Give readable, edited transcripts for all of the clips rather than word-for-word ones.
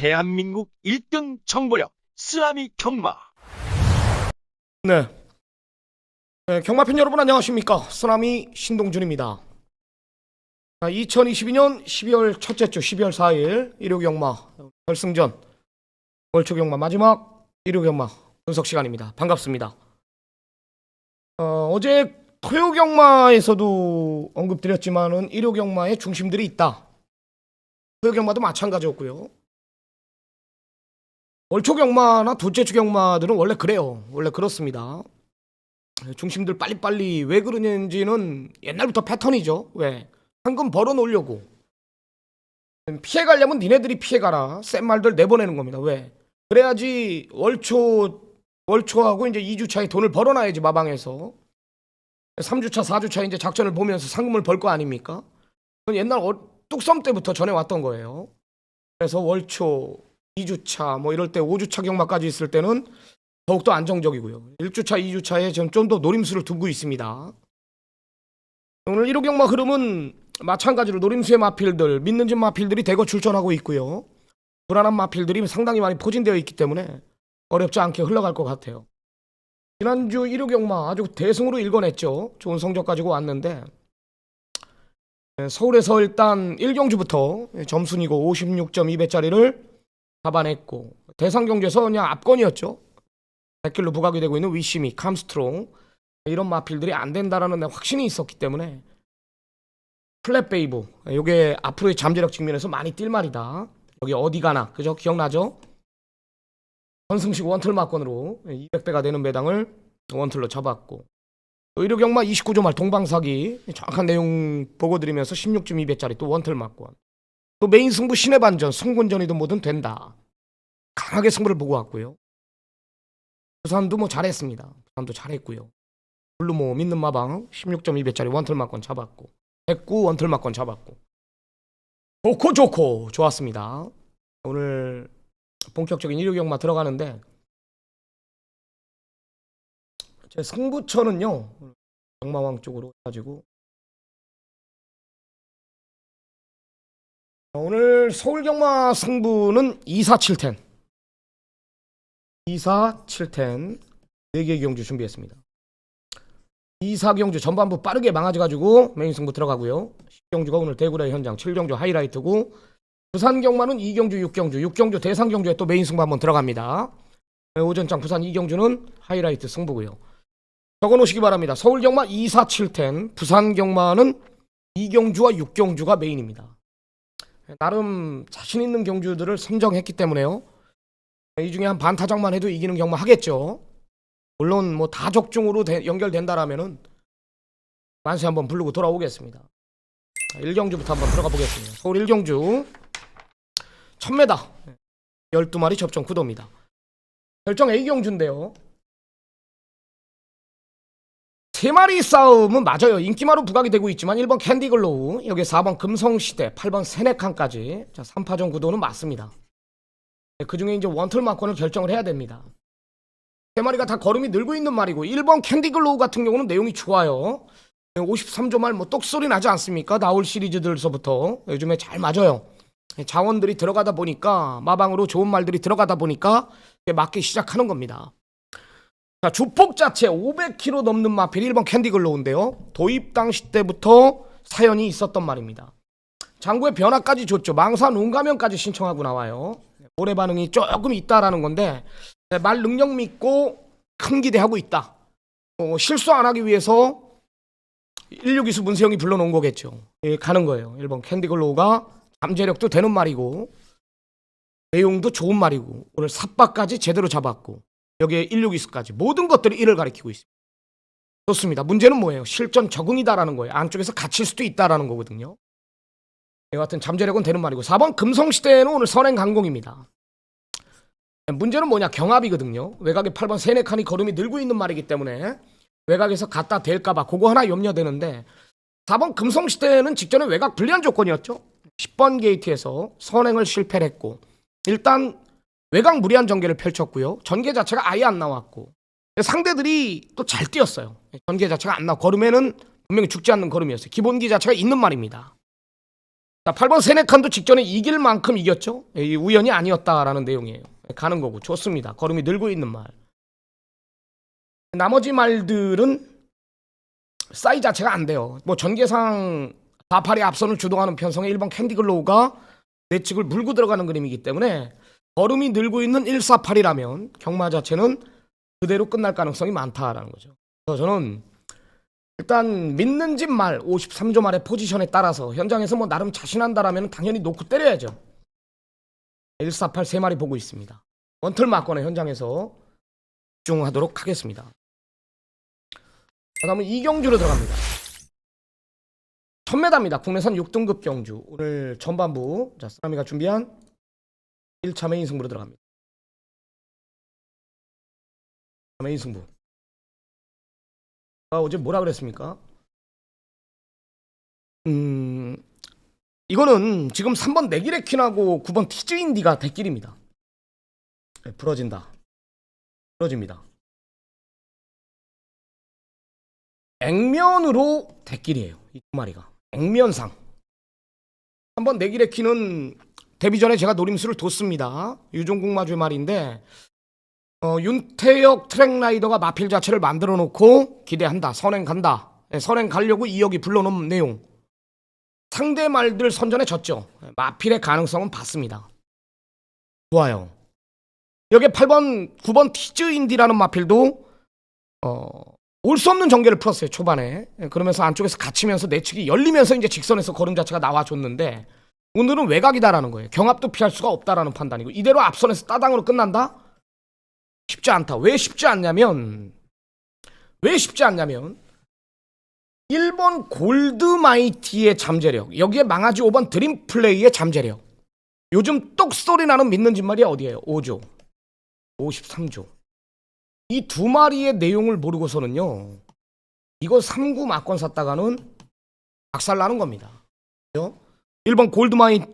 대한민국 1등 정보력 쓰나미 경마. 네. 경마팬 여러분 안녕하십니까? 쓰나미 신동준입니다. 2022년 12월 첫째 주 12월 4일 일요경마 결승전 월초경마 마지막 일요경마 분석 시간입니다. 반갑습니다. 어제 토요경마에서도 언급드렸지만은 일요경마에 중심들이 있다. 토요경마도 마찬가지였고요. 월초경마나 둘째주 경마들은 원래 그래요. 원래 그렇습니다. 중심들 빨리빨리 왜 그러는지는 옛날부터 패턴이죠. 왜? 황금 벌어놓으려고. 피해가려면 니네들이 피해가라. 센 말들 내보내는 겁니다. 왜? 그래야지 월초하고 이제 2주차에 돈을 벌어놔야지 마방에서. 3주차, 4주차 이제 작전을 보면서 상금을 벌 거 아닙니까? 그건 옛날 뚝섬 때부터 전해왔던 거예요. 그래서 월초, 2주차, 뭐 이럴 때 5주차 경마까지 있을 때는 더욱더 안정적이고요. 1주차, 2주차에 좀 더 노림수를 두고 있습니다. 오늘 1호 경마 흐름은 마찬가지로 노림수의 마필들, 믿는 집 마필들이 대거 출전하고 있고요. 불안한 마필들이 상당히 많이 포진되어 있기 때문에 어렵지 않게 흘러갈 것 같아요. 지난주 1호 경마 아주 대승으로 일궈냈죠. 좋은 성적 가지고 왔는데 서울에서 일단 1경주부터 점순이고 56.2배짜리를 잡아냈고 대상경주에서 그냥 압권이었죠. 100길로 부각이 되고 있는 위시미, 캄스트롱 이런 마필들이 안 된다라는 확신이 있었기 때문에 플랫베이브 이게 앞으로의 잠재력 측면에서 많이 뛸 말이다. 여기 어디 가나 그죠? 기억나죠? 선승식 원틀 막권으로 200배가 되는 배당을 원틀로 잡았고 의료 경마 29조 말 동방사기 정확한 내용 보고 드리면서 16.2배짜리 또 원틀 막권 또 메인 승부 신의 반전 승군전이든 뭐든 된다. 강하게 승부를 보고 왔고요. 부산도 뭐 잘했습니다. 부산도 잘했고요. 블루 뭐 믿는 마방 16.2배짜리 원틀 막권 잡았고 109 원틀 막권 잡았고 좋고 좋았습니다. 오늘 본격적인 일요 경마 들어가는데 제 승부처는요 경마왕 쪽으로 해가지고 오늘 서울 경마 승부는 247텐 247텐 4개 경주 준비했습니다. 2사경주 전반부 빠르게 망아져가지고 메인 승부 들어가고요. 10경주가 오늘 대구의 현장 7경주 하이라이트고 부산 경마는 2경주 6경주 대상경주에 또 메인 승부 한번 들어갑니다. 오전장 부산 2경주는 하이라이트 승부고요. 적어놓으시기 바랍니다. 서울 경마 247텐 부산 경마는 2경주와 6경주가 메인입니다. 나름 자신 있는 경주들을 선정했기 때문에요. 이 중에 한 반타작만 해도 이기는 경마 하겠죠. 물론 뭐 다 적중으로 연결된다라면은 만세 한번 부르고 돌아오겠습니다. 1경주부터 한번 들어가 보겠습니다. 서울 1경주 1000m 12마리 접종 구도입니다. 결정 A경주인데요. 3마리 싸움은 맞아요. 인기마로 부각이 되고 있지만 1번 캔디글로우, 여기 4번 금성시대, 8번 세네칸까지 자 3파전 구도는 맞습니다. 그 중에 이제 원틀 막권을 결정을 해야 됩니다. 3마리가 다 걸음이 늘고 있는 말이고 1번 캔디글로우 같은 경우는 내용이 좋아요. 53조 말 뭐 똑소리 나지 않습니까? 나올 시리즈들서부터 요즘에 잘 맞아요. 자원들이 들어가다 보니까 마방으로 좋은 말들이 들어가다 보니까 맞기 시작하는 겁니다. 자, 주폭 자체 500kg 넘는 마필 1번 캔디글로우인데요. 도입 당시 때부터 사연이 있었던 말입니다. 장구의 변화까지 줬죠. 망사 눈가면까지 신청하고 나와요. 올해 반응이 조금 있다라는 건데 말 능력 믿고 큰 기대하고 있다. 실수 안 하기 위해서 16기수 문세영이 불러놓은 거겠죠. 예, 가는 거예요. 1번 캔디글로우가 잠재력도 되는 말이고 내용도 좋은 말이고 오늘 삿바까지 제대로 잡았고 여기에 16기수까지 모든 것들이 이를 가리키고 있습니다. 좋습니다. 문제는 뭐예요? 실전 적응이다라는 거예요. 안쪽에서 갇힐 수도 있다라는 거거든요. 여하튼 잠재력은 되는 말이고 4번 금성시대는 오늘 선행 강공입니다. 문제는 뭐냐? 경합이거든요. 외곽에 8번 세네칸이 걸음이 늘고 있는 말이기 때문에 외곽에서 갖다 댈까봐 그거 하나 염려되는데 4번 금성시대는 직전에 외곽 불리한 조건이었죠. 10번 게이트에서 선행을 실패를 했고 일단 외곽 무리한 전개를 펼쳤고요. 전개 자체가 아예 안 나왔고 상대들이 또 잘 뛰었어요. 전개 자체가 안 나와 걸음에는 분명히 죽지 않는 걸음이었어요. 기본기 자체가 있는 말입니다. 자, 8번 세네칸도 직전에 이길 만큼 이겼죠. 이 우연이 아니었다라는 내용이에요. 가는 거고 좋습니다. 걸음이 늘고 있는 말. 나머지 말들은 사이 자체가 안 돼요. 뭐 전개상 4-8의 앞선을 주동하는 편성의 1번 캔디글로우가 내측을 물고 들어가는 그림이기 때문에 걸음이 늘고 있는 1-4-8이라면 경마 자체는 그대로 끝날 가능성이 많다라는 거죠. 그래서 저는 일단 믿는 집 말 53조 말의 포지션에 따라서 현장에서 뭐 나름 자신한다라면 당연히 놓고 때려야죠. 1-4-8 3마리 보고 있습니다. 원털 막권의 현장에서 집중하도록 하겠습니다. 다음은 이경주로 들어갑니다. 1000m입니다. 국내산 6등급 경주. 오늘 전반부 자 쓰나미가 준비한 1차 메인 승부로 들어갑니다. 메인 승부. 어제 뭐라 그랬습니까? 이거는 지금 3번 네기레킨하고 9번 티즈인디가 대길입니다. 네, 부러진다. 부러집니다. 액면으로 대길이에요. 이 두 마리가. 액면상. 3번 네기레킨은 데뷔 전에 제가 노림수를 뒀습니다. 유종국 마주의 말인데 윤태혁 트랙라이더가 마필 자체를 만들어 놓고 기대한다. 선행 간다. 선행 가려고 이혁이 불러놓은 내용. 상대 말들 선전에 졌죠. 마필의 가능성은 봤습니다. 좋아요. 여기에 8번, 9번 티즈인디라는 마필도 올 수 없는 전개를 풀었어요. 초반에. 그러면서 안쪽에서 갇히면서 내측이 열리면서 이제 직선에서 걸음 자체가 나와줬는데 오늘은 외곽이다라는 거예요. 경합도 피할 수가 없다라는 판단이고 이대로 앞선에서 따당으로 끝난다? 쉽지 않다. 왜 쉽지 않냐면 1번 골드마이티의 잠재력, 여기에 망아지 5번 드림플레이의 잠재력. 요즘 똑소리 나는 믿는 짓말이 어디예요? 5조 53조. 이 두 마리의 내용을 모르고서는요 이거 3구 막권 샀다가는 박살나는 겁니다. 그죠? 1번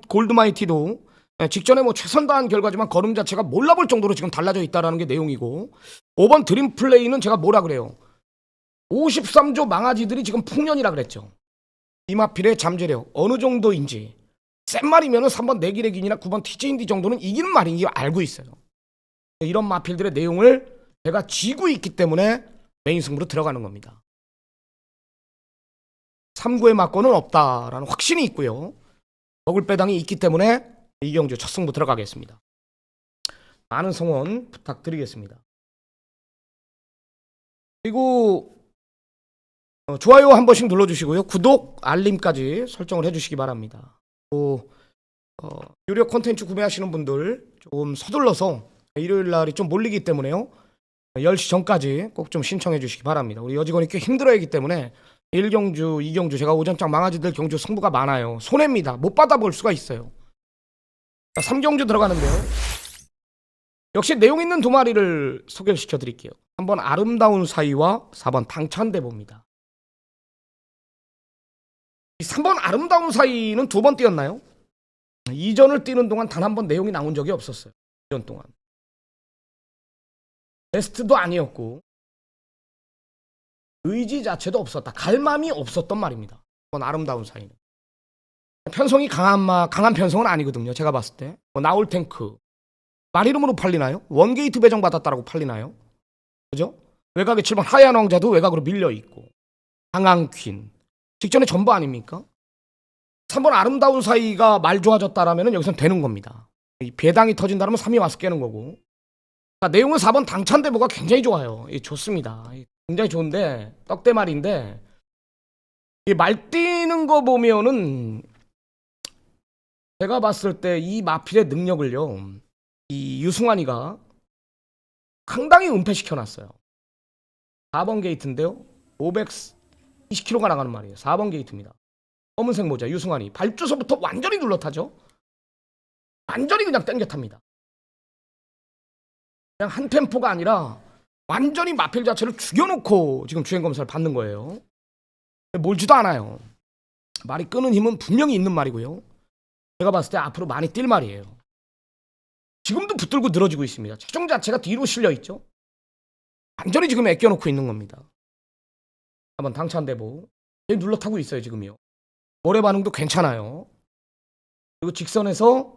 골드마이티도 직전에 뭐 최선 다한 결과지만 걸음 자체가 몰라볼 정도로 지금 달라져 있다라는 게 내용이고 5번 드림플레이는 제가 뭐라 그래요? 53조 망아지들이 지금 풍년이라 그랬죠. 이마필의 잠재력 어느 정도인지 센 말이면은 3번 네기레긴이나 9번 티즈인디 정도는 이기는 말인지 알고 있어요. 이런 마필들의 내용을 제가 쥐고 있기 때문에 메인 승부로 들어가는 겁니다. 3구의 막권은 없다라는 확신이 있고요. 먹을 배당이 있기 때문에 이경주 첫 승부 들어가겠습니다. 많은 성원 부탁드리겠습니다. 그리고 좋아요 한 번씩 눌러주시고요. 구독, 알림까지 설정을 해주시기 바랍니다. 또 유료 콘텐츠 구매하시는 분들 좀 서둘러서 일요일 날이 좀 몰리기 때문에요. 10시 전까지 꼭 좀 신청해 주시기 바랍니다. 우리 여직원이 꽤 힘들어하기 때문에 1경주, 2경주 제가 오전장 망아지들 경주 승부가 많아요. 손해입니다. 못 받아볼 수가 있어요. 3경주 들어가는데요. 역시 내용 있는 두 마리를 소개를 시켜드릴게요. 3번 아름다운 사이와 4번 당찬대보입니다. 3번 아름다운 사이는 두 번 뛰었나요? 이전을 뛰는 동안 단 한 번 내용이 나온 적이 없었어요. 2년 동안. 베스트도 아니었고 의지 자체도 없었다. 갈망이 없었던 말입니다. 3번 아름다운 사이는. 편성이 강한 편성은 아니거든요. 제가 봤을 때. 나올 탱크. 말 이름으로 팔리나요? 원게이트 배정 받았다라고 팔리나요? 그죠? 외곽에 7번 하얀 왕자도 외곽으로 밀려있고 강한 퀸. 직전에 전부 아닙니까? 3번 아름다운 사이가 말 좋아졌다라면 여기선 되는 겁니다. 이 배당이 터진다면 3이 와서 깨는 거고. 자, 내용은 4번 당찬대보가 굉장히 좋아요. 좋습니다. 굉장히 좋은데 떡대말인데 이 말 뛰는 거 보면은 제가 봤을 때 이 마필의 능력을요 이 유승환이가 상당히 은폐시켜놨어요. 4번 게이트인데요 520km가 나가는 말이에요. 4번 게이트입니다. 검은색 모자 유승환이 발주서부터 완전히 눌러타죠. 완전히 그냥 땡겨탑니다. 그냥 한 템포가 아니라 완전히 마필 자체를 죽여놓고 지금 주행검사를 받는 거예요. 몰지도 않아요. 말이 끄는 힘은 분명히 있는 말이고요. 제가 봤을 때 앞으로 많이 뛸 말이에요. 지금도 붙들고 늘어지고 있습니다. 체중 자체가 뒤로 실려있죠. 완전히 지금 애껴놓고 있는 겁니다. 한번 당찬대보 눌러 타고 있어요 지금요. 모래 반응도 괜찮아요. 그리고 직선에서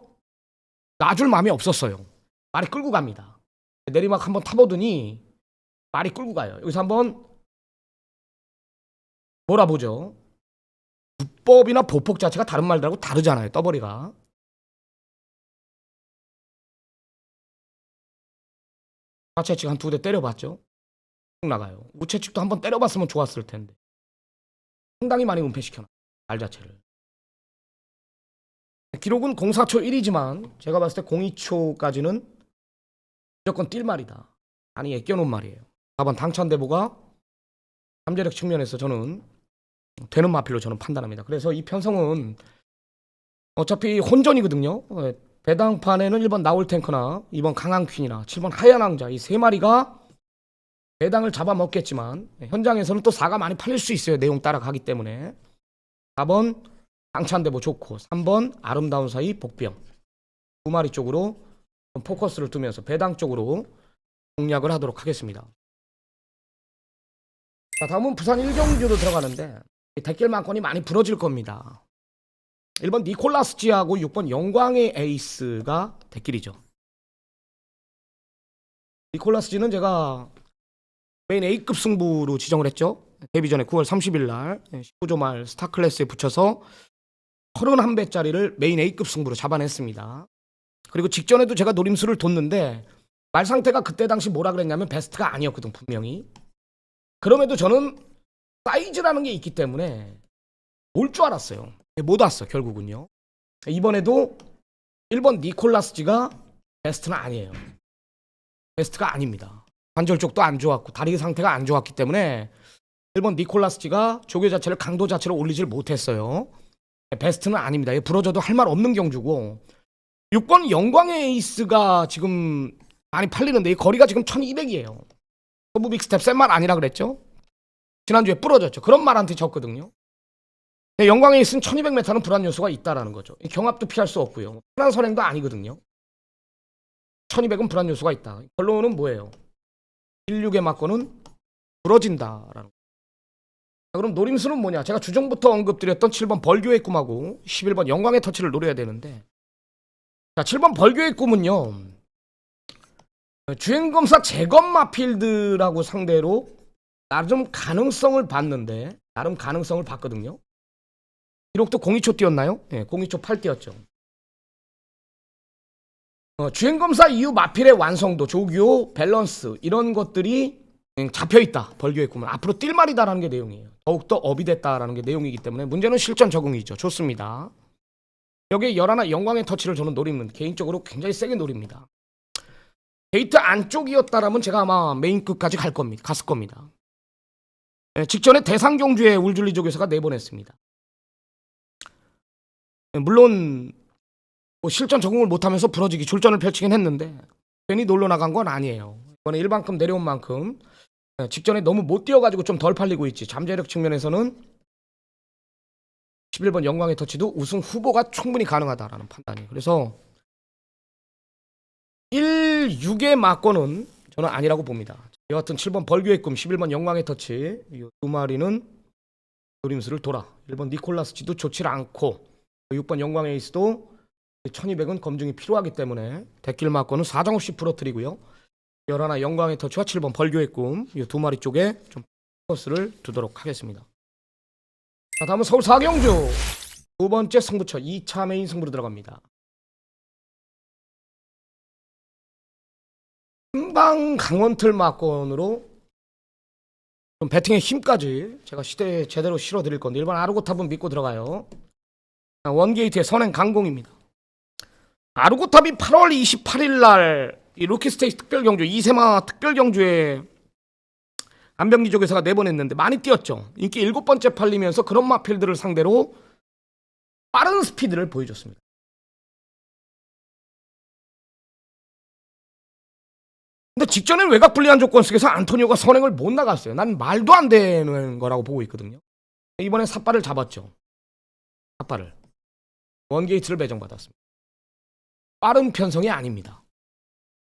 놔줄 마음이 없었어요. 말이 끌고 갑니다. 내리막 한번 타보더니 말이 끌고 가요. 여기서 한번 몰아보죠. 부법이나 보폭 자체가 다른 말들하고 다르잖아요. 떠버리가. 좌측 한 2대 때려봤죠. 쭉 나가요. 우측도 한번 때려봤으면 좋았을 텐데. 상당히 많이 은폐시켜놔. 말 자체를. 기록은 04초 1이지만 제가 봤을 때 02초까지는 무조건 뛸 말이다. 아니 애껴놓은 말이에요. 4번 당찬대보가 잠재력 측면에서 저는 되는 마필로 저는 판단합니다. 그래서 이 편성은 어차피 혼전이거든요. 배당판에는 1번 나홀탱크나 2번 강한퀸이나 7번 하얀왕자 이 세 마리가 배당을 잡아먹겠지만 현장에서는 또 4가 많이 팔릴 수 있어요. 내용 따라가기 때문에. 4번 당찬대보 좋고 3번 아름다운 사이 복병 두 마리 쪽으로 포커스를 두면서 배당 쪽으로 공략을 하도록 하겠습니다. 자, 다음은 부산 1경주로 들어가는데 대길 만권이 많이 부러질 겁니다. 1번 니콜라스지하고 6번 영광의 에이스가 대길이죠. 니콜라스지는 제가 메인 A급 승부로 지정을 했죠. 데뷔 전에 9월 30일 날 19조 말 스타클래스에 붙여서 31배짜리를 메인 A급 승부로 잡아냈습니다. 그리고 직전에도 제가 노림수를 뒀는데 말 상태가 그때 당시 뭐라 그랬냐면 베스트가 아니었거든 분명히. 그럼에도 저는 사이즈라는 게 있기 때문에 올 줄 알았어요. 못 왔어 결국은요. 이번에도 1번 니콜라스지가 베스트는 아니에요. 베스트가 아닙니다. 관절 쪽도 안 좋았고 다리 상태가 안 좋았기 때문에 1번 니콜라스지가 조교 자체를 강도 자체를 올리질 못했어요. 베스트는 아닙니다. 부러져도 할 말 없는 경주고 6번 영광의 에이스가 지금 많이 팔리는데 이 거리가 지금 1200이에요. 서부 빅스텝 센 말 아니라 그랬죠? 지난주에 부러졌죠. 그런 말한테 졌거든요. 영광의 에이스는 1200m는 불안 요소가 있다라는 거죠. 경합도 피할 수 없고요. 편한 선행도 아니거든요. 1200은 불안 요소가 있다. 결론은 뭐예요? 16의 맞고는 부러진다라는 거. 그럼 노림수는 뭐냐? 제가 주정부터 언급드렸던 7번 벌교의 꿈하고 11번 영광의 터치를 노려야 되는데 자 7번 벌교의 꿈은요. 주행검사 재검마필드라고 상대로 나름 가능성을 봤는데 나름 가능성을 봤거든요. 기록도 02초 뛰었나요? 네, 02초 8 뛰었죠. 주행검사 이후 마필의 완성도, 조교, 밸런스 이런 것들이 잡혀있다. 벌교의 꿈은 앞으로 뛸 말이다라는 게 내용이에요. 더욱더 업이 됐다라는 게 내용이기 때문에 문제는 실전 적응이죠. 좋습니다. 여기에 열하나 영광의 터치를 저는 노리는 개인적으로 굉장히 세게 노립니다. 게이트 안쪽이었다라면 제가 아마 메인급까지 갔을 겁니다. 네, 직전에 대상경주에 울줄리족에서가 4번 했습니다. 네, 물론 뭐 실전 적응을 못하면서 부러지기 출전을 펼치긴 했는데 괜히 놀러 나간 건 아니에요. 이번에 일반급 내려온 만큼 직전에 너무 못 뛰어가지고 좀 덜 팔리고 있지. 잠재력 측면에서는 11번 영광의 터치도 우승 후보가 충분히 가능하다라는 판단이에요. 그래서 1-6의 막권은 저는 아니라고 봅니다. 여하튼 7번 벌교의 꿈, 11번 영광의 터치 이 두 마리는 노림수를 돌아 1번 니콜라스지도 좋지 않고 6번 영광의 에이스도 1200은 검증이 필요하기 때문에 대길 막권은 사정없이 부러뜨리고요. 11 영광의 터치와 7번 벌교의 꿈 이 두 마리 쪽에 좀 포커스를 두도록 하겠습니다. 자, 다음은 서울 4경주 두 번째 승부처 2차 메인 승부로 들어갑니다. 한방 강원틀 막권으로 좀 배팅의 힘까지 제가 시대에 제대로 실어드릴 건데 1번 아르고탑은 믿고 들어가요. 원게이트의 선행 강공입니다. 아르고탑이 8월 28일 날 이 루키스테이스 특별경주 이세마 특별경주에 안병기족에서가 4번 했는데 많이 뛰었죠. 인기 7번째 팔리면서 그런 마필들을 상대로 빠른 스피드를 보여줬습니다. 근데 직전엔 외곽 불리한 조건 속에서 안토니오가 선행을 못 나갔어요. 난 말도 안 되는 거라고 보고 있거든요. 이번엔 삿발을 잡았죠. 삿발을. 원게이트를 배정받았습니다. 빠른 편성이 아닙니다.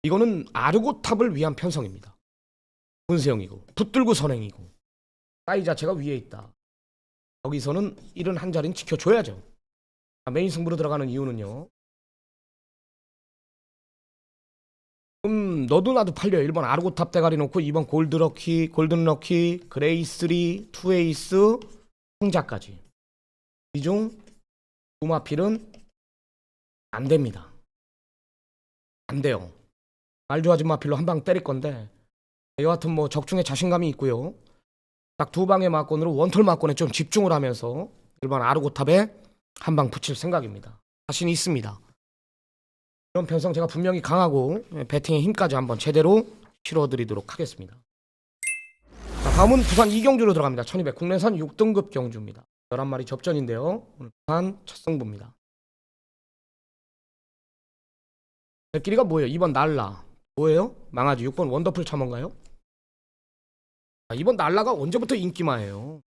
이거는 아르고탑을 위한 편성입니다. 분세형이고 붙들고 선행이고 사이 자체가 위에 있다. 여기서는 71자리는 지켜줘야죠. 메인 승부로 들어가는 이유는요. 너도 나도 팔려요. 1번 아르고탑 대가리 놓고 2번 골드럭키, 골든럭키, 그레이스리, 투에이스, 황자까지. 이 중 두마필은 안 됩니다. 안 돼요. 말조아진 마필로 한 방 때릴 건데 여하튼 뭐 적중에 자신감이 있고요. 딱 두 방의 막권으로 원털 막권에 좀 집중을 하면서 1번 아르고탑에 한 방 붙일 생각입니다. 자신이 있습니다. 이런 편성 제가 분명히 강하고 배팅의 힘까지 한번 제대로 실어드리도록 하겠습니다. 자, 다음은 부산 2경주로 들어갑니다. 1200 국내산 6등급 경주입니다. 11마리 접전인데요. 오늘 부산 첫 승부입니다. 길이가 뭐예요? 2번 날라 뭐예요? 망아지 6번 원더풀 참원가요? 2번 날라가 언제부터 인기마예요?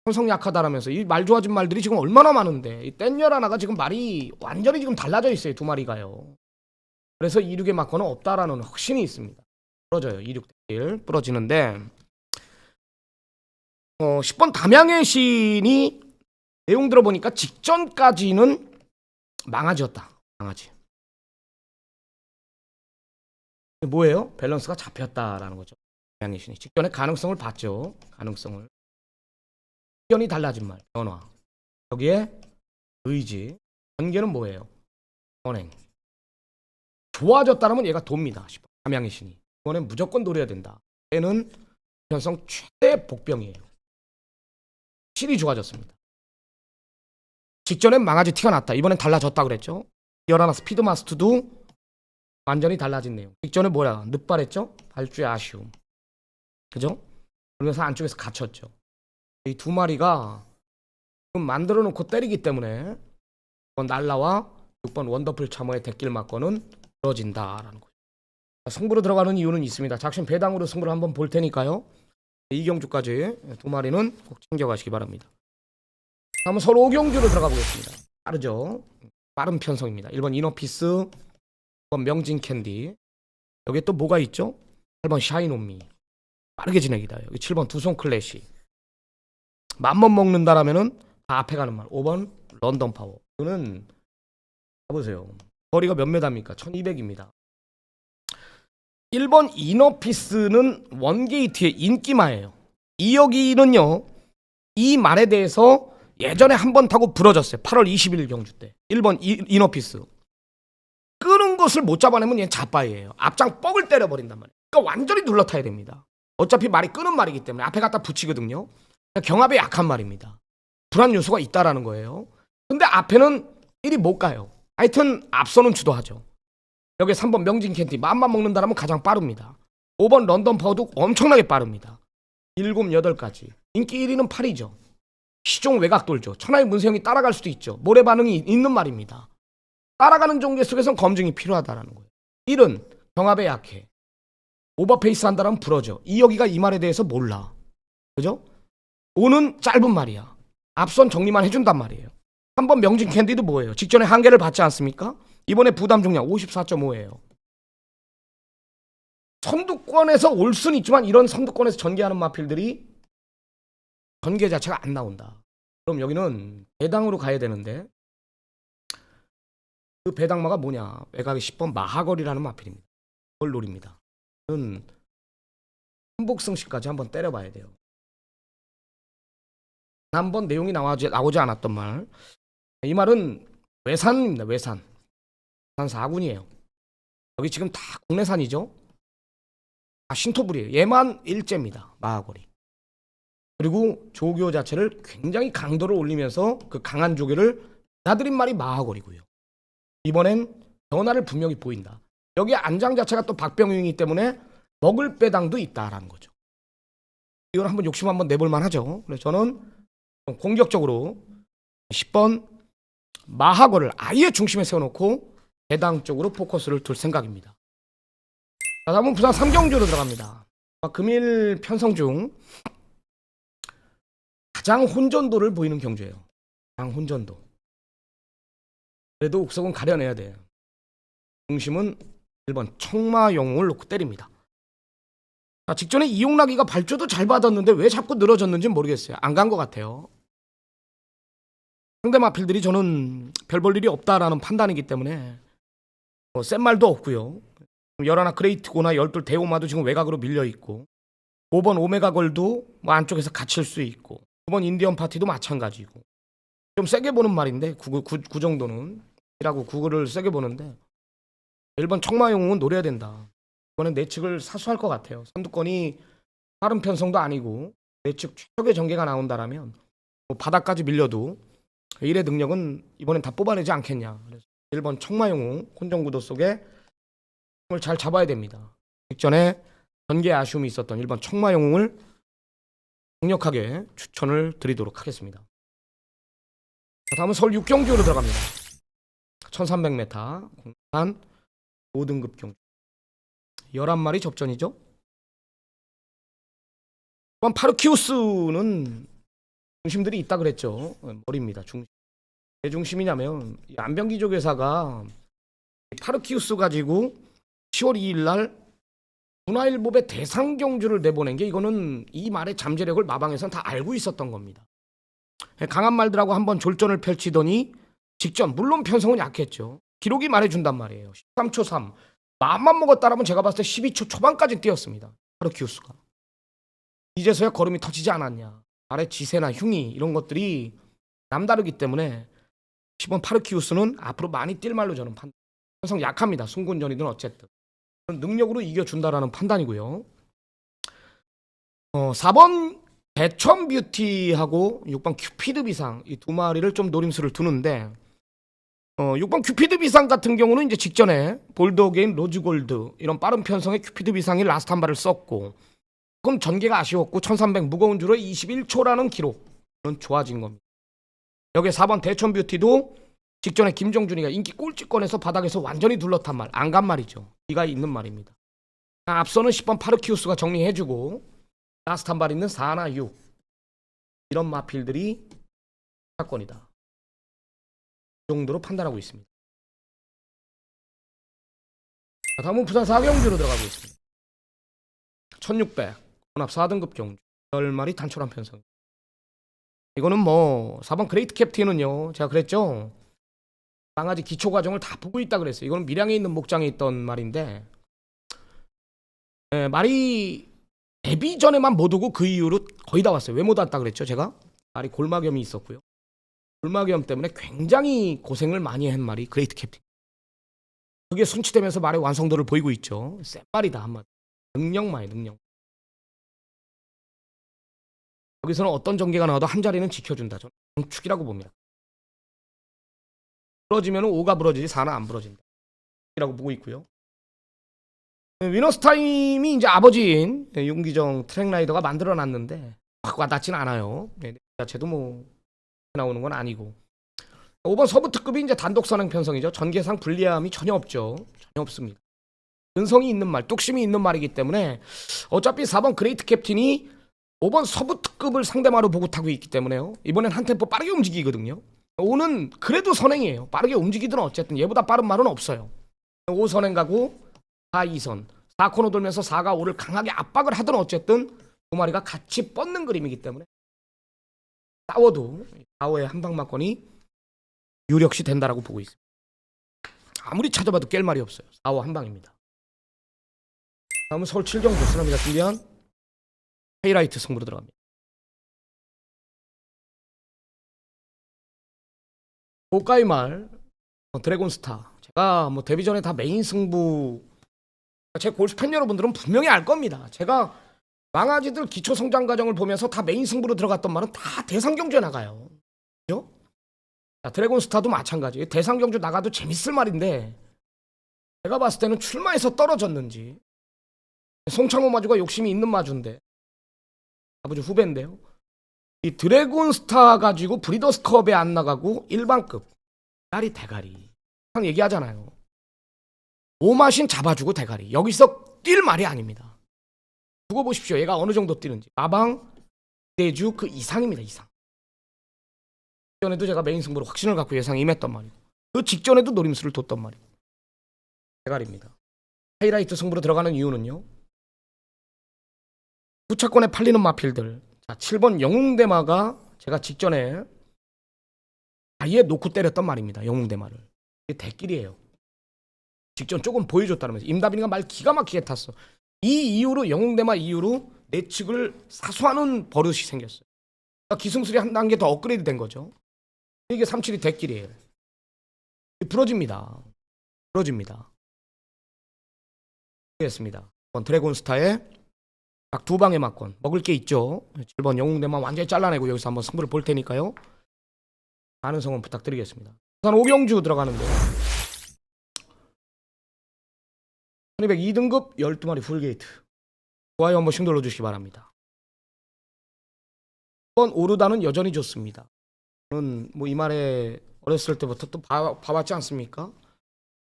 형성 약하다라면서 이 말 좋아진 말들이 지금 얼마나 많은데 이 땐열 하나가 지금 말이 완전히 지금 달라져 있어요. 두 마리가요. 그래서 2륙의 마커는 없다라는 확신이 있습니다. 부러져요. 2륙 대길 부러지는데 10번 담양의 신이 내용 들어보니까 직전까지는 망아지였다. 망아지. 뭐예요? 밸런스가 잡혔다라는 거죠. 담양의 신이 직전에 가능성을 봤죠. 가능성을. 의견이 달라진 말, 변화. 여기에 의지. 전개는 뭐예요? 선행. 좋아졌다면 얘가 돕니다. 담양의 신이. 이번엔 무조건 노려야 된다. 얘는 편성 최대 복병이에요. 실이 좋아졌습니다. 직전엔 망아지 티가 났다. 이번엔 달라졌다 그랬죠. 열하나 스피드마스터도 완전히 달라진 내용. 직전에 뭐야? 늦발했죠? 발주의 아쉬움. 그죠? 그러면서 안쪽에서 갇혔죠. 이 두 마리가 지금 만들어 놓고 때리기 때문에 6번 날라와 6번 원더풀 참어의 대길 맞고는 부러진다라는 거죠. 승부로 들어가는 이유는 있습니다. 작심 배당으로 승부를 한번 볼 테니까요. 이경주까지 두 마리는 꼭 챙겨가시기 바랍니다. 다음은 서로 5경주로 들어가 보겠습니다. 빠르죠? 빠른 편성입니다. 1번 이너피스, 2번 명진캔디. 여기 또 뭐가 있죠? 8번 샤인온미. 빠르게 진행이다. 여기 7번 두손 클래시. 맘먹 먹는다라면은 다 앞에 가는 말. 5번 런던 파워. 이거는 봐보세요. 거리가 몇 메다입니까? 1200입니다. 1번 이너피스는 원게이트의 인기마예요. 이 여기는요. 이 말에 대해서 예전에 한 번 타고 부러졌어요. 8월 20일 경주 때. 1번 이너피스. 끄는 것을 못 잡아내면 얘는 자빠이에요. 앞장 뻑을 때려버린단 말이에요. 그러니까 완전히 눌러타야 됩니다. 어차피 말이 끄는 말이기 때문에 앞에 갖다 붙이거든요. 경합에 약한 말입니다. 불안 요소가 있다라는 거예요. 근데 앞에는 1이 못 가요. 하여튼 앞서는 주도하죠. 여기 3번 명진 캔디 맘만 먹는다라면 가장 빠릅니다. 5번 런던 파워도 엄청나게 빠릅니다. 7, 8까지. 인기 1위는 8이죠. 시종 외곽 돌죠. 천하의 문세영이 따라갈 수도 있죠. 모래 반응이 있는 말입니다. 따라가는 종계 속에선 검증이 필요하다라는 거예요. 1은 경합에 약해. 오버페이스 한다라면 부러져. 이 여기가 이 말에 대해서 몰라. 그죠? 5는 짧은 말이야. 앞선 정리만 해준단 말이에요. 3번 명진 캔디도 뭐예요? 직전에 한계를 받지 않습니까? 이번에 부담 중량 54.5예요. 선두권에서 올 수는 있지만 이런 선두권에서 전개하는 마필들이 전개 자체가 안 나온다. 그럼 여기는 배당으로 가야 되는데 그 배당마가 뭐냐? 외곽의 10번 마하거리라는 마필입니다. 그걸 노립니다. 는 한복승시까지 한번 때려봐야 돼요. 한번 내용이 나오지 않았던 말. 이 말은 외산입니다. 외산. 외산 4군이에요. 여기 지금 다 국내산이죠. 다 신토불이에요. 얘만 일제입니다. 마하거리. 그리고 조교 자체를 굉장히 강도를 올리면서 그 강한 조교를 나들인 말이 마하거리고요. 이번엔 변화를 분명히 보인다. 여기 안장 자체가 또 박병용이기 때문에 먹을 배당도 있다라는 거죠. 이건 한번 욕심 한번 내볼만 하죠. 그래서 저는 공격적으로 10번 마하거를 아예 중심에 세워놓고 배당 쪽으로 포커스를 둘 생각입니다. 자, 다음은 부산 3경주로 들어갑니다. 금일 편성 중 가장 혼전도를 보이는 경주예요. 가장 혼전도. 그래도 옥석은 가려내야 돼요. 중심은 1번 청마영웅을 놓고 때립니다. 자, 직전에 이용락이가 발주도 잘 받았는데 왜 자꾸 늘어졌는지 모르겠어요. 안 간 것 같아요. 상대 마필들이 저는 별 볼 일이 없다라는 판단이기 때문에 센 말도 없고요. 11 그레이트고나 12 대오마도 지금 외곽으로 밀려있고 5번 오메가 걸도 뭐 안쪽에서 갇힐 수 있고 9번 인디언 파티도 마찬가지고 좀 세게 보는 말인데 구 정도는 이라고 구글을 세게 보는데 1번 청마용은 노려야 된다. 이거는 내측을 사수할 것 같아요. 선두권이 빠른 편성도 아니고 내측 최적의 전개가 나온다라면 뭐 바닥까지 밀려도 1의 능력은 이번엔 다 뽑아내지 않겠냐. 그래서 1번 청마용우 혼전구도 속에 을 잘 잡아야 됩니다. 직전에 전개 아쉬움이 있었던 1번 청마용웅을 강력하게 추천을 드리도록 하겠습니다. 자, 다음은 서울 6경주로 들어갑니다. 1300m 공산 5등급 경주 11마리 접전이죠. 이번 파르키우스는 중심들이 있다 그랬죠. 머리입니다. 왜 중심이냐면 안병기족 회사가 파르키우스 가지고 10월 2일 날 문화일보의 대상 경주를 내보낸 게 이거는 이 말의 잠재력을 마방에서는 다 알고 있었던 겁니다. 강한 말들하고 한번 졸전을 펼치더니 직전 물론 편성은 약했죠. 기록이 말해준단 말이에요. 13초 3 마음만 먹었다라면 제가 봤을 때 12초 초반까지 뛰었습니다. 파르키우스가 이제서야 걸음이 터지지 않았냐. 말의 지세나 흉이 이런 것들이 남다르기 때문에 10번 파르키우스는 앞으로 많이 뛸 말로 저는 편성 약합니다. 순군전이든 어쨌든 능력으로 이겨준다라는 판단이고요. 4번 대천 뷰티하고 6번 큐피드 비상 이 두 마리를 좀 노림수를 두는데 6번 큐피드 비상 같은 경우는 이제 직전에 볼드어게인 로즈골드 이런 빠른 편성의 큐피드 비상이 라스트 한 발을 썼고 그럼 전개가 아쉬웠고 1300 무거운 줄에 21초라는 기록은 좋아진 겁니다. 여기에 4번 대천 뷰티도 직전에 김정준이가 인기 꼴찌권에서 바닥에서 완전히 둘러탄 말 안 간 말이죠. 이가 있는 말입니다. 앞서는 10번 파르키우스가 정리해주고 라스트 한 발 있는 4나 6 이런 마필들이 사건이다. 이 정도로 판단하고 있습니다. 자, 다음은 부산 4경주로 들어가고 있습니다. 1600 혼합 4등급 경주 10마리 단촐한 편성. 이거는 뭐 4번 그레이트 캡틴은요 제가 그랬죠. 강아지 기초 과정을 다 보고 있다 그랬어요. 이거는 밀양에 있는 목장에 있던 말인데 말이 데뷔 전에만 못 오고 그 이후로 거의 다 왔어요. 왜 못 왔다 그랬죠 제가? 말이 골막염이 있었고요. 골막염 때문에 굉장히 고생을 많이 한 말이 그레이트 캡틴. 그게 순치되면서 말의 완성도를 보이고 있죠. 센 말이다 한마디. 능력만이 능력. 여기서는 어떤 전개가 나와도 한 자리는 지켜준다. 저는 축이라고 봅니다. 부러지면 5가 부러지지 4는 안 부러진다. 이라고 보고 있고요. 위너스 타임이 이제 아버지인 윤기정 트랙라이더가 만들어놨는데 확 와닿지는 않아요. 자체도 뭐 나오는 건 아니고. 5번 서부 특급이 이제 단독 선행 편성이죠. 전개상 불리함이 전혀 없죠. 전혀 없습니다. 근성이 있는 말, 뚝심이 있는 말이기 때문에 어차피 4번 그레이트 캡틴이 5번 서부 특급을 상대마로 보고 타고 있기 때문에요. 이번엔 한 템포 빠르게 움직이거든요. 5는 그래도 선행이에요. 빠르게 움직이든 어쨌든 얘보다 빠른 말은 없어요. 5 선행 가고 4 2선 4코너 돌면서 4가 5를 강하게 압박을 하든 어쨌든 두 마리가 같이 뻗는 그림이기 때문에 싸워도 4호의 한방막건이 유력시 된다라고 보고 있습니다. 아무리 찾아봐도 깰 말이 없어요. 4호 한방입니다. 다음은 서울 7경주 쓰나미가 준비한 하이라이트 승부로 들어갑니다. 고가의 말 드래곤스타. 제가 뭐 데뷔 전에 다 메인 승부 제 골프 팬 여러분들은 분명히 알 겁니다. 제가 망아지들 기초 성장 과정을 보면서 다 메인 승부로 들어갔던 말은 다 대상 경주에 나가요. 그죠? 자, 드래곤스타도 마찬가지. 대상 경주 나가도 재밌을 말인데 제가 봤을 때는 출마해서 떨어졌는지 송창호 마주가 욕심이 있는 마주인데 아버지 후배인데요. 이 드래곤스타 가지고 브리더스컵에 안 나가고 일반급 대가리 대가리 항상 얘기하잖아요. 오마신 잡아주고 대가리 여기서 뛸 말이 아닙니다. 두고 보십시오. 얘가 어느 정도 뛰는지. 마방 대주 그 이상입니다. 이상. 직전에도 제가 메인 승부로 확신을 갖고 예상에 임했단 말이고 그 직전에도 노림수를 뒀단 말이고 대가리입니다. 하이라이트 승부로 들어가는 이유는요. 부차권에 팔리는 마필들. 자, 7번 영웅대마가 제가 직전에 아예 놓고 때렸단 말입니다. 영웅대마를. 이게 대길이에요. 직전 조금 보여줬다면서 임다빈이가 말 기가 막히게 탔어. 이 이후로 영웅대마 이후로 내측을 사수하는 버릇이 생겼어요. 그러니까 기승술이 한 단계 더 업그레이드 된 거죠. 이게 37이 대길이에요. 부러집니다. 부러집니다. 알겠습니다. 드래곤스타의 딱 두 방에 맞건 먹을 게 있죠. 7번 영웅대만 완전히 잘라내고 여기서 한번 승부를 볼 테니까요. 많은 성원 부탁드리겠습니다. 우선 오경주 들어가는데 1202등급 12마리 풀게이트. 좋아요 한 번씩 눌러주시기 바랍니다. 1번 오르다는 여전히 좋습니다. 저는 뭐 이 말에 어렸을 때부터 또 봐왔지 않습니까?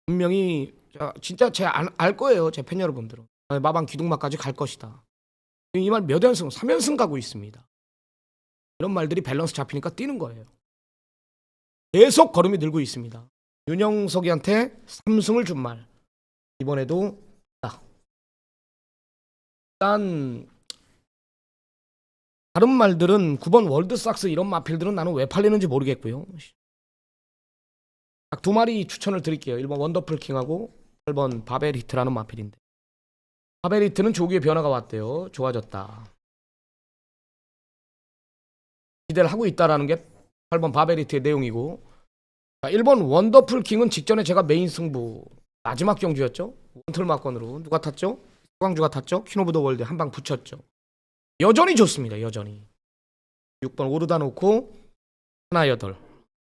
분명히 진짜 알 거예요. 제 팬 여러분들은. 마방 기둥마까지 갈 것이다. 이 말 몇 연승? 3연승 가고 있습니다. 이런 말들이 밸런스 잡히니까 뛰는 거예요. 계속 걸음이 늘고 있습니다. 윤영석이한테 3승을 준 말. 이번에도 일단 다른 말들은 9번 월드삭스 이런 마필들은 나는 왜 팔리는지 모르겠고요. 딱 두 마리 추천을 드릴게요. 1번 원더풀킹하고 8번 바벨히트라는 마필인데 바벨히트는 조기에 변화가 왔대요. 좋아졌다. 기대를 하고 있다라는 게 8번 바벨히트의 내용이고 1번 원더풀킹은 직전에 제가 메인 승부 마지막 경주였죠. 원틀 마건으로 누가 탔죠? 서광주가 탔죠. 퀸 오브 더 월드 한 방 붙였죠. 여전히 좋습니다. 여전히 6번 오르다 놓고 하나 8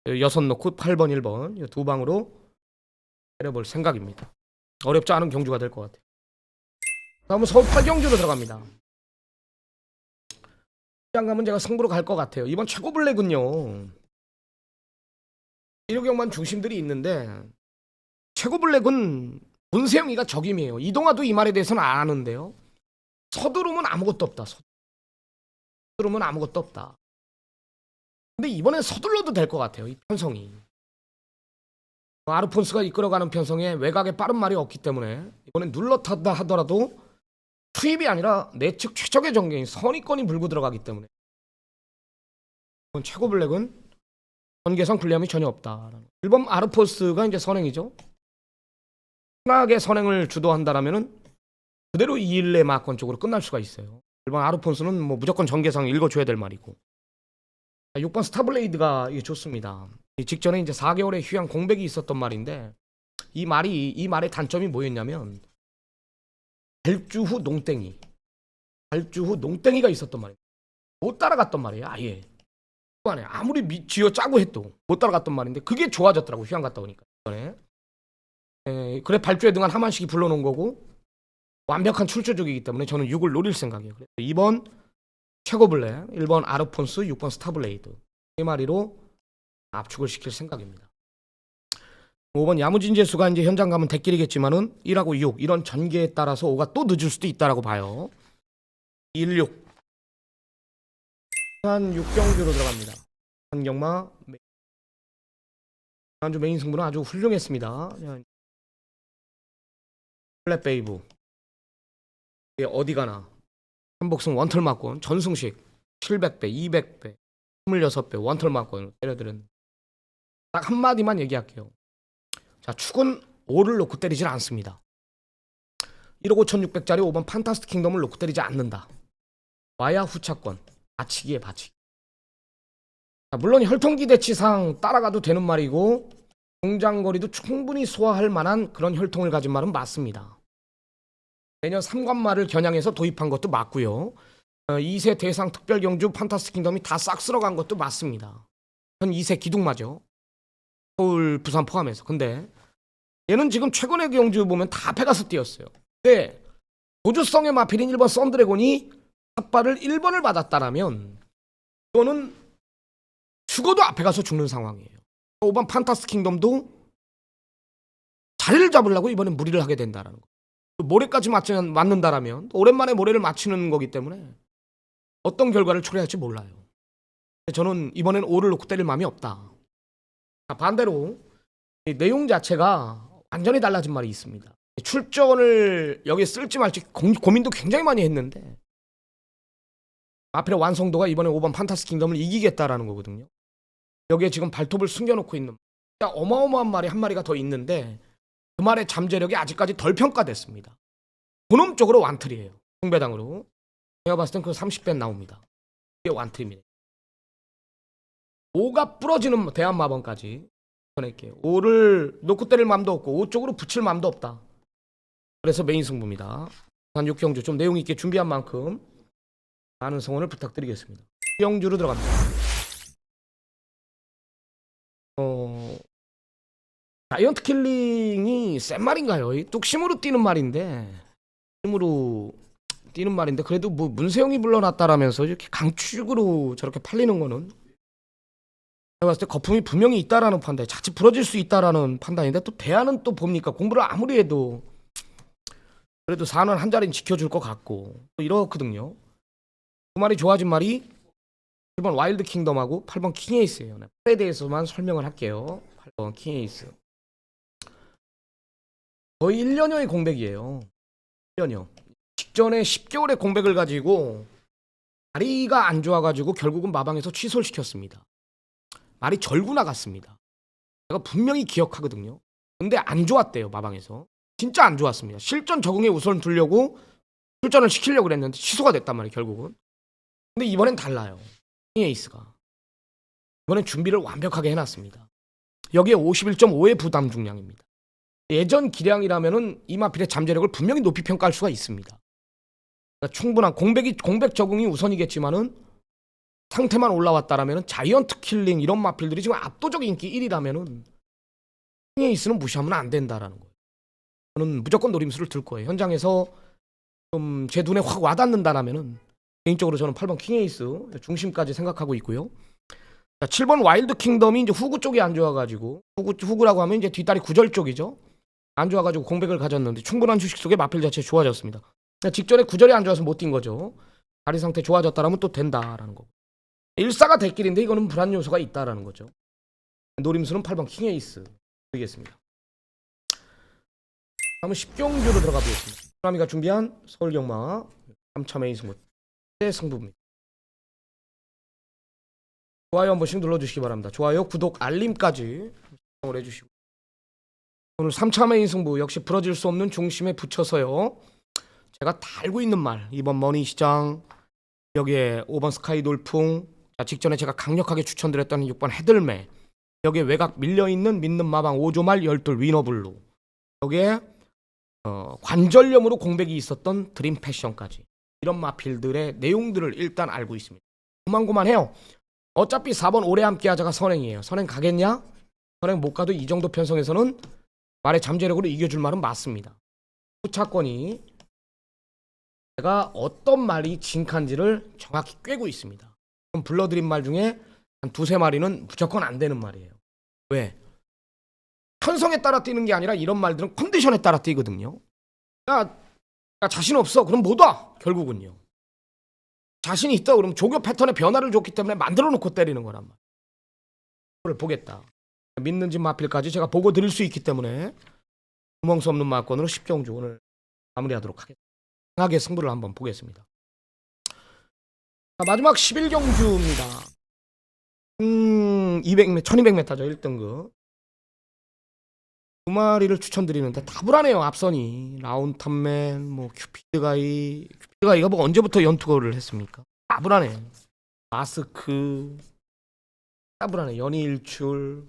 6 놓고 8번 1번 두 방으로 때려볼 생각입니다. 어렵지 않은 경주가 될 것 같아요. 다음은 서울 8경주로 들어갑니다. 시장 가면 제가 승부로 갈 것 같아요. 이번 최고 블랙은요 1호경만 중심들이 있는데 최고 블랙은 문세영이가 적임이에요. 이동화도 이 말에 대해서는 안 아는데요. 서두르면 아무것도 없다. 서두르면 아무것도 없다. 근데 이번엔 서둘러도 될 것 같아요. 이 편성이. 아르폰스가 이끌어가는 편성에 외곽에 빠른 말이 없기 때문에 이번엔 눌러탔다 하더라도 투입이 아니라 내측 최적의 전개인 선의권이 물고 들어가기 때문에 이번 최고 블랙은 전개상 불리함이 전혀 없다. 1번 아르폰스가 이제 선행이죠. 편하게 선행을 주도한다라면은 그대로 2일내 마건 쪽으로 끝날 수가 있어요. 1번 아르폰스는 뭐 무조건 전개상 읽어줘야 될 말이고 6번 스타블레이드가 이게 좋습니다. 직전에 이제 4개월의 휴양 공백이 있었던 말인데 이 말의 단점이 뭐였냐면 발주 후 농땡이가 있었던 말이에요. 못 따라갔던 말이에요. 아예 아무리 쥐어 짜고 해도 못 따라갔던 말인데 그게 좋아졌더라고. 휴양 갔다 오니까. 그래 발주에 등한 하만식이 불러놓은 거고 완벽한 출조적이기 때문에 저는 6을 노릴 생각이에요. 그래서 2번 최고 블랙, 1번 아르폰스, 6번 스타블레이드 세 마리로 압축을 시킬 생각입니다. 5번 야무진재수가 이제 현장 가면 대길이겠지만은 1하고 6 이런 전개에 따라서 5가 또 늦을 수도 있다라고 봐요. 16 한 6경주로 들어갑니다. 한경마 지난주 메인 승부는 아주 훌륭했습니다. 플랫베이브 어디 가나 한복승 원털 맞건 전승식 700배 200배 26배 원털 맞건 때려드는 딱 한마디만 얘기할게요. 자 축은 5를 놓고 때리질 않습니다. 1억 5,600짜리 5번 판타스틱 킹덤을 놓고 때리지 않는다. 와야 후차권 바치기에 바치기. 자, 물론 혈통기대치상 따라가도 되는 말이고 공장거리도 충분히 소화할 만한 그런 혈통을 가진 말은 맞습니다. 내년 3관말을 겨냥해서 도입한 것도 맞고요. 2세 대상 특별경주 판타스틱 킹덤이 다 싹 쓸어간 것도 맞습니다. 전 2세 기둥마죠. 서울, 부산 포함해서. 근데 얘는 지금 최근의 경주 보면 다 페가스 띄었어요. 근데 도주성의 마필인 1번 썬드래곤이 삿발을 1번을 받았다라면 이거는 죽어도 앞에 가서 죽는 상황이에요. 5번 판타스틱 킹덤도 자리를 잡으려고 이번엔 무리를 하게 된다라는 거. 모래까지 맞는다라면 오랜만에 모래를 맞추는 거기 때문에 어떤 결과를 초래할지 몰라요. 저는 이번엔 5를 놓고 때릴 마음이 없다. 반대로 내용 자체가 완전히 달라진 말이 있습니다. 출전을 여기에 쓸지 말지 고민도 굉장히 많이 했는데 마필의 완성도가 이번에 5번 판타스틱 킹덤을 이기겠다라는 거거든요. 여기에 지금 발톱을 숨겨놓고 있는 진짜 어마어마한 말이 한 마리가 더 있는데 그 말의 잠재력이 아직까지 덜 평가됐습니다. 그놈 쪽으로 완틀이에요. 홍배당으로. 제가 봤을 땐 그 30배 나옵니다. 이게 완틀입니다. 5가 부러지는 대한마번까지 보낼게요. 5를 놓고 때릴 마음도 없고 5 쪽으로 붙일 마음도 없다. 그래서 메인 승부입니다. 한 6경주 좀 내용 있게 준비한 만큼 많은 성원을 부탁드리겠습니다. 6경주로 들어갑니다. 자이언트 킬링이 센 말인가요? 뚝심으로 뛰는 말인데 그래도 뭐 문세영이 불러놨다라면서 이렇게 강축으로 저렇게 팔리는 거는 제가 봤을 때 거품이 분명히 있다라는 판단, 자칫 부러질 수 있다라는 판단인데 또 대안은 또 봅니까? 공부를 아무리 해도 그래도 4는 한 자리는 지켜줄 것 같고 또 이렇거든요. 두 마리 좋아진 말이 7번 와일드 킹덤하고 8번 킹에이스예요. 8에 대해서만 설명을 할게요. 8번 킹에이스 거의 1년여의 공백이에요. 1년여 직전에 10개월의 공백을 가지고 다리가 안 좋아가지고 결국은 마방에서 취소를 시켰습니다. 말이 절구 나갔습니다. 제가 분명히 기억하거든요. 근데 안 좋았대요. 마방에서 진짜 안 좋았습니다. 실전 적응에 우선 두려고 출전을 시키려고 그랬는데 취소가 됐단 말이에요. 결국은. 근데 이번엔 달라요. 에이스가 이번엔 준비를 완벽하게 해놨습니다. 여기에 51.5의 부담 중량입니다. 예전 기량이라면은 이마필의 잠재력을 분명히 높이 평가할 수가 있습니다. 그러니까 충분한 공백 적응이 우선이겠지만은 상태만 올라왔다라면은 자이언트 킬링 이런 마필들이 지금 압도적 인기 1위라면은 에이스는 무시하면 안 된다라는 거예요. 저는 무조건 노림수를 들 거예요. 현장에서 좀 제 눈에 확 와닿는다라면은 개인적으로 저는 8번 킹에이스 중심까지 생각하고 있고요. 자, 7번 와일드 킹덤이 이제 후구 쪽이 안 좋아가지고 후구라고 하면 이제 뒷다리 구절 쪽이죠. 안 좋아가지고 공백을 가졌는데 충분한 휴식 속에 마필 자체 좋아졌습니다. 직전에 구절이 안 좋아서 못 뛴 거죠. 다리 상태 좋아졌다라면 또 된다라는 거고. 일사가 대길인데 이거는 불안 요소가 있다라는 거죠. 노림수는 8번 킹에이스 드리겠습니다. 다음은 10경주로 들어가 보겠습니다. 소나미가 준비한 서울경마 3차 메인 승부 승부입니다. 좋아요 한 번씩 눌러주시기 바랍니다. 좋아요, 구독, 알림까지 시청을 해주시고 오늘 3차 메인 승부 역시 부러질 수 없는 중심에 붙여서요. 제가 다 알고 있는 말 이번 머니시장 여기에 5번 스카이 돌풍 직전에 제가 강력하게 추천드렸던 6번 헤들매 여기에 외곽 밀려있는 믿는 마방 5조말 12 위너블루 여기에 관절염으로 공백이 있었던 드림 패션까지 이런 마필들의 내용들을 일단 알고 있습니다. 고만고만해요. 어차피 4번 오래 함께하자가 선행이에요. 선행 가겠냐? 선행 못 가도 이 정도 편성에서는 말의 잠재력으로 이겨줄 말은 맞습니다. 후차권이 제가 어떤 말이 진칸지를 정확히 꿰고 있습니다. 그럼 불러드린 말 중에 한 두세 마리는 무조건 안 되는 말이에요. 왜? 편성에 따라 뛰는 게 아니라 이런 말들은 컨디션에 따라 뛰거든요. 야 자신 없어. 그럼 못 와. 결국은요. 자신이 있다 그러면 조교 패턴의 변화를 줬기 때문에 만들어 놓고 때리는 거란 말이에요. 그걸 보겠다. 믿는 집 마필까지 제가 보고 드릴 수 있기 때문에 구멍 수 없는 마건으로 10경주 오늘 마무리하도록 하겠습니다. 강하게 승부를 한번 보겠습니다. 자, 마지막 11경주입니다. 200m, 1200m죠. 1등급. 두 마리를 추천드리는데 다 불안해요. 앞선이 라운탑맨, 뭐 큐피드가이가 뭐 언제부터 연투를 했습니까? 다 불안해. 마스크 다 불안해. 연이일출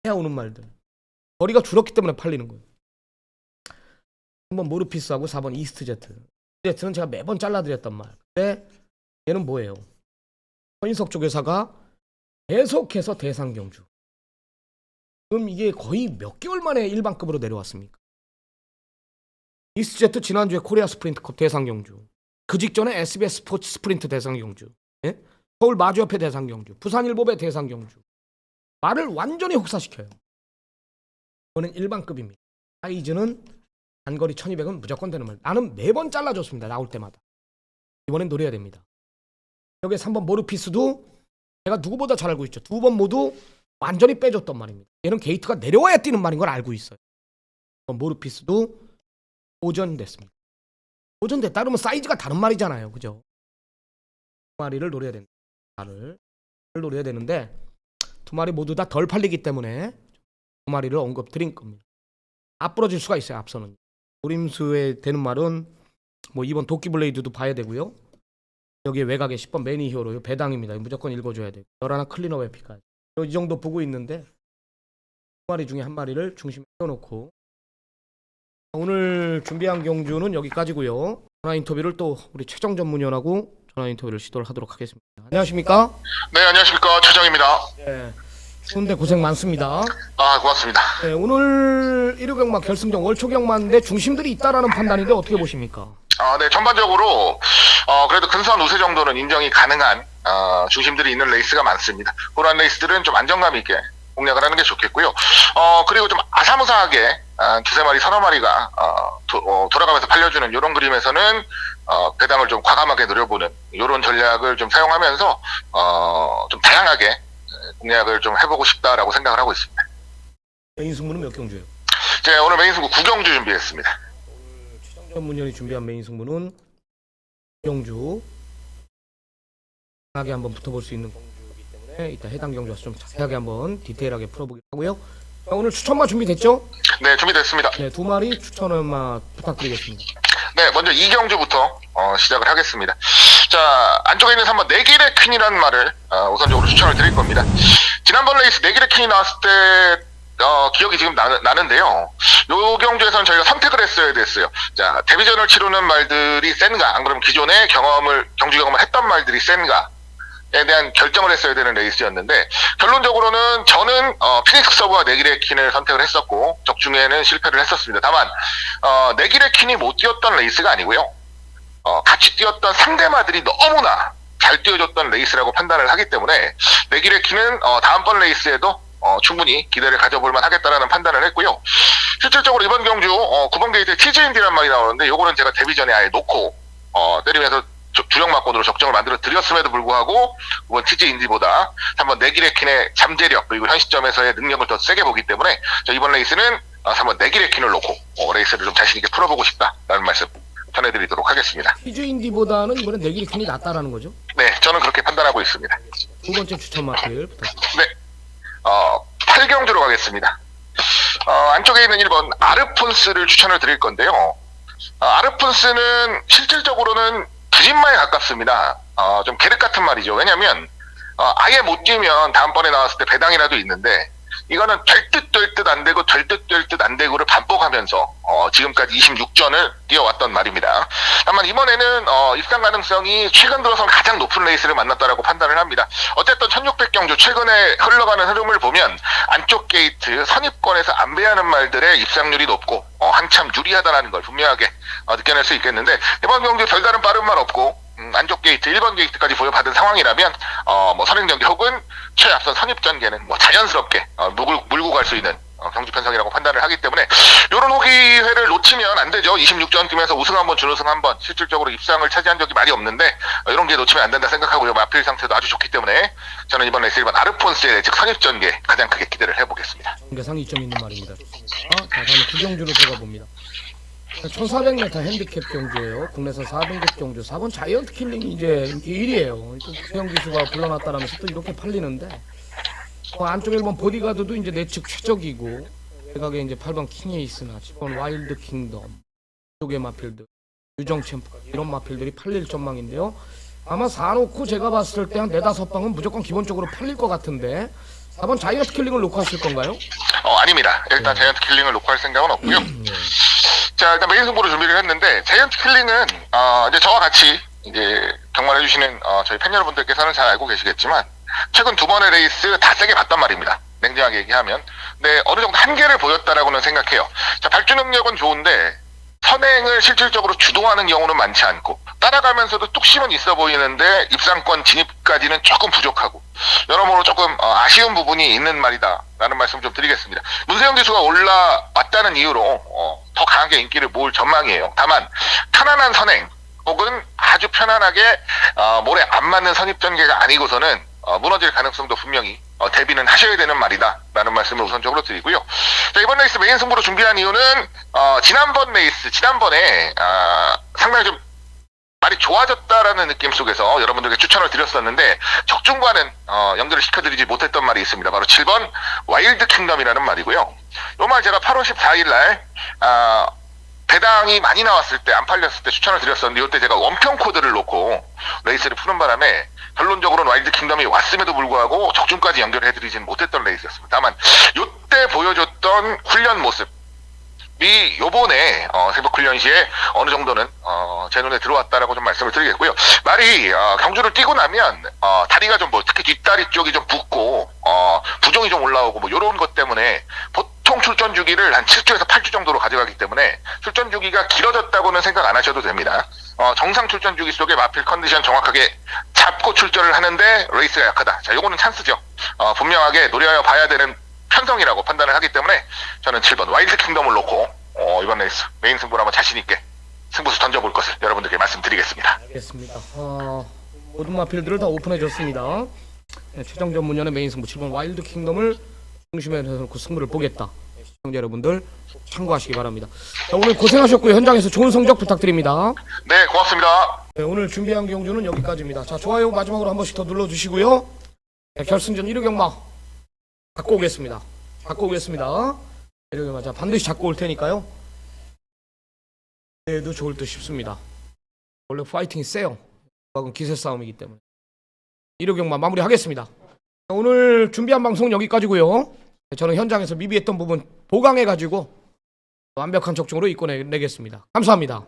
해오는 말들. 거리가 줄었기 때문에 팔리는 거예요. 3번 모르피스하고 4번 이스트 제트. 제트는 제가 매번 잘라드렸단 말. 근데 얘는 뭐예요? 서인석 쪽 회사가 계속해서 대상경주. 그럼 이게 거의 몇 개월 만에 일반급으로 내려왔습니까? 이스트제트 지난주에 코리아 스프린트컵 대상경주. 그 직전에 SBS 스포츠 스프린트 대상경주. 예? 서울 마주협회 대상경주. 부산일보배 대상경주. 말을 완전히 혹사시켜요. 이거는 일반급입니다. 사이즈는 단거리 1200은 무조건 되는 말. 나는 매번 잘라줬습니다. 나올 때마다. 이번엔 노려야 됩니다. 여기 3번 모르피스도 제가 누구보다 잘 알고 있죠. 두 번 모두 완전히 빼줬단 말입니다. 얘는 게이트가 내려와야 뛰는 말인 걸 알고 있어요. 모르피스도 오전됐습니다. 오전됐다 그러면 사이즈가 다른 말이잖아요. 그죠? 두 마리를 노려야 된다. 말을 노려야 되는데 두 마리 모두 다 덜 팔리기 때문에 두 마리를 언급드린 겁니다. 앞부러질 수가 있어요. 앞서는 노림수에 되는 말은 뭐 2번 도끼블레이드도 봐야 되고요. 여기에 외곽에 10번 매니히어로 배당입니다. 무조건 읽어줘야 돼요. 11 클리너 에피까지 이 정도 보고 있는데 두 마리 중에 한 마리를 중심에 세워놓고 오늘 준비한 경주는 여기까지고요. 전화 인터뷰를 또 우리 최정 전문위원하고 전화 인터뷰를 시도를 하도록 하겠습니다. 안녕하십니까? 네, 안녕하십니까. 최정입니다. 네, 추운데 고생 많습니다. 아, 고맙습니다. 네, 오늘 1호 경마 결승전 월초 경마인데 중심들이 있다라는 판단인데 어떻게 보십니까? 네, 전반적으로 그래도 근소한 우세 정도는 인정이 가능한 중심들이 있는 레이스가 많습니다. 그런 레이스들은 좀 안정감 있게 공략을 하는 게 좋겠고요. 그리고 좀 아사무사하게 두세 마리, 서너 마리가 돌아가면서 팔려주는 이런 그림에서는 배당을 좀 과감하게 노려보는 이런 전략을 좀 사용하면서 좀 다양하게 공략을 좀 해보고 싶다라고 생각을 하고 있습니다. 메인 승부는 몇 경주예요? 제가 오늘 메인 승부 9경주 준비했습니다. 오늘 최정 전문위원이 준비한 메인 승부는 9경주 하게 한번 붙어볼 수 있는 경주이기 때문에 이따 해당 경주 와서 좀 자세하게 한번 디테일하게 풀어보기로 하고요. 자, 오늘 추천마 준비됐죠? 네, 준비됐습니다. 네, 두 마리 추천마 부탁드리겠습니다. 네, 먼저 2경주부터 시작을 하겠습니다. 자, 안쪽에 있는 3번 내길의 퀸이라는 말을 우선적으로 추천을 드릴 겁니다. 지난번 레이스 내길의 퀸이 나왔을 때 기억이 지금 나는데요. 요 경주에서는 저희가 선택을 했어야 됐어요. 자, 데뷔전을 치르는 말들이 센가, 안 그러면 기존에 경주 경험을 했던 말들이 센가에 대한 결정을 했어야 되는 레이스였는데, 결론적으로는 저는 피닉스 서브와 내길의 퀸을 선택을 했었고 적중에는 실패를 했었습니다. 다만 내길의 퀸이 못 뛰었던 레이스가 아니고요. 같이 뛰었던 상대마들이 너무나 잘 뛰어줬던 레이스라고 판단을 하기 때문에 내길의 퀸은 다음번 레이스에도 충분히 기대를 가져볼만 하겠다라는 판단을 했고요. 실질적으로 이번 경주 9번 게이트에 TG인디란 말이 나오는데 요거는 제가 데뷔 전에 아예 놓고 때리면서 주력마권으로 적정을 만들어 드렸음에도 불구하고 이번 TG인디보다 한번 내길의 퀸의 잠재력 그리고 현 시점에서의 능력을 더 세게 보기 때문에 이번 레이스는 한번 내길의 퀸을 놓고 레이스를 좀 자신 있게 풀어보고 싶다라는 말씀 전해드리도록 하겠습니다. 피즈인디보다는 이번에 내길의 퀸이 낫다라는 거죠? 네, 저는 그렇게 판단하고 있습니다. 두 번째 추천 마필 부탁드립니다. 네, 8경주로 가겠습니다. 안쪽에 있는 1번 아르폰스를 추천을 드릴 건데요. 아르폰스는 실질적으로는 부진마에 가깝습니다. 좀 계륵 같은 말이죠. 왜냐면 아예 못 뛰면 다음번에 나왔을 때 배당이라도 있는데 이거는 될 듯 될 듯 안 되고 될 듯 될 듯 안 되고를 반복하면서 지금까지 26전을 뛰어왔던 말입니다. 다만 이번에는 입상 가능성이 최근 들어서는 가장 높은 레이스를 만났다라고 판단을 합니다. 어쨌든 1600경주 최근에 흘러가는 흐름을 보면 안쪽 게이트 선입권에서 안배하는 말들의 입상률이 높고 한참 유리하다라는 걸 분명하게 느껴낼 수 있겠는데 이번 경주 별다른 빠른 말 없고 안쪽 게이트 1번 게이트까지 보여받은 상황이라면 뭐 선행전개 혹은 최앞선 선입전개는 뭐 자연스럽게 물고 갈 수 있는 경주 편성이라고 판단을 하기 때문에 이런 호기회를 놓치면 안 되죠. 26전 뛰면서 우승 한번 준우승 한번 실질적으로 입상을 차지한 적이 많이 없는데 이런 게 놓치면 안 된다 생각하고요. 마필 상태도 아주 좋기 때문에 저는 이번 레이스 1번 아르폰스의 즉 선입전개 가장 크게 기대를 해보겠습니다. 전개상 2점 있는 말입니다. 좋습니다. 자, 다음에 9경주로 들어가 봅니다. 1400m 핸디캡 경주예요. 국내선 4등급 경주 4번 자이언트 킬링이 이제 인기 1위에요. 구형 기수가 불러놨다라면서 또 이렇게 팔리는데 안쪽 1번 보디가드도 이제 내측 최적이고 외곽에 이제 8번 킹에이스나 10번 와일드 킹덤 쪽의 마필들 유정 챔프까지 이런 마필들이 팔릴 전망인데요. 아마 사놓고 제가 봤을 때 한 4-5방은 무조건 기본적으로 팔릴 것 같은데 4번 자이언트 킬링을 놓고 하실 건가요? 아닙니다. 일단 자이언트 킬링을 놓고 할 생각은 없고요. 자, 일단 메인 승부로 준비를 했는데 자이언트 킬링은 이제 저와 같이 이제 경마를 해주시는 저희 팬 여러분들께서는 잘 알고 계시겠지만 최근 두 번의 레이스 다 세게 봤단 말입니다. 냉정하게 얘기하면. 근데 어느 정도 한계를 보였다라고는 생각해요. 자, 발주 능력은 좋은데 선행을 실질적으로 주도하는 경우는 많지 않고 따라가면서도 뚝심은 있어 보이는데 입상권 진입까지는 조금 부족하고 여러모로 조금 아쉬운 부분이 있는 말이다 라는 말씀 좀 드리겠습니다. 문세영 기수가 올라왔다는 이유로 더 강하게 인기를 모을 전망이에요. 다만 편안한 선행 혹은 아주 편안하게 몰에 안 맞는 선입전개가 아니고서는 무너질 가능성도 분명히 대비는 하셔야 되는 말이다 라는 말씀을 우선적으로 드리고요. 자, 이번 레이스 메인 승부로 준비한 이유는 지난번에 상당히 좀 많이 좋아졌다라는 느낌 속에서 여러분들에게 추천을 드렸었는데 적중과는 연결을 시켜드리지 못했던 말이 있습니다. 바로 7번 와일드 킹덤이라는 말이고요. 이 말 제가 8월 14일 날 배당이 많이 나왔을 때 안 팔렸을 때 추천을 드렸었는데 이때 제가 원평 코드를 놓고 레이스를 푸는 바람에 결론적으로는 와일드 킹덤이 왔음에도 불구하고 적중까지 연결해드리지는 못했던 레이스였습니다. 다만 이때 보여줬던 훈련 모습 이 요번에 새벽 훈련 시에 어느 정도는 제 눈에 들어왔다라고 좀 말씀을 드리겠고요. 말이 경주를 뛰고 나면 다리가 좀 뭐 특히 뒷다리 쪽이 좀 붓고 부종이 좀 올라오고 뭐 요런 것 때문에 보통 출전 주기를 한 7주에서 8주 정도로 가져가기 때문에 출전 주기가 길어졌다고는 생각 안 하셔도 됩니다. 정상 출전 주기 속에 마필 컨디션 정확하게 잡고 출전을 하는데 레이스가 약하다. 자, 요거는 찬스죠. 분명하게 노려야 봐야 되는 편성이라고 판단을 하기 때문에 저는 7번 와일드 킹덤을 놓고 이번 레이스 메인 승부를 한번 자신 있게 승부수 던져볼 것을 여러분들께 말씀드리겠습니다. 알겠습니다. 모든 마필들을 다 오픈해줬습니다. 네, 최종 전문연의 메인 승부 7번 와일드 킹덤을 중심에 놓고 승부를 보겠다. 시청자 여러분들 참고하시기 바랍니다. 자, 오늘 고생하셨고요. 현장에서 좋은 성적 부탁드립니다. 네, 고맙습니다. 네, 오늘 준비한 경주는 여기까지입니다. 자, 좋아요 마지막으로 한 번씩 더 눌러주시고요. 네, 결승전 1호 경마 갖고 오겠습니다. 1호 경마 자, 반드시 잡고 올 테니까요. 그래도 좋을 듯 싶습니다. 원래 파이팅이 세요. 그건 기세 싸움이기 때문에 1호 경마 마무리하겠습니다. 오늘 준비한 방송 여기까지고요. 저는 현장에서 미비했던 부분 보강해가지고 완벽한 적중으로 이끌어내겠습니다. 감사합니다.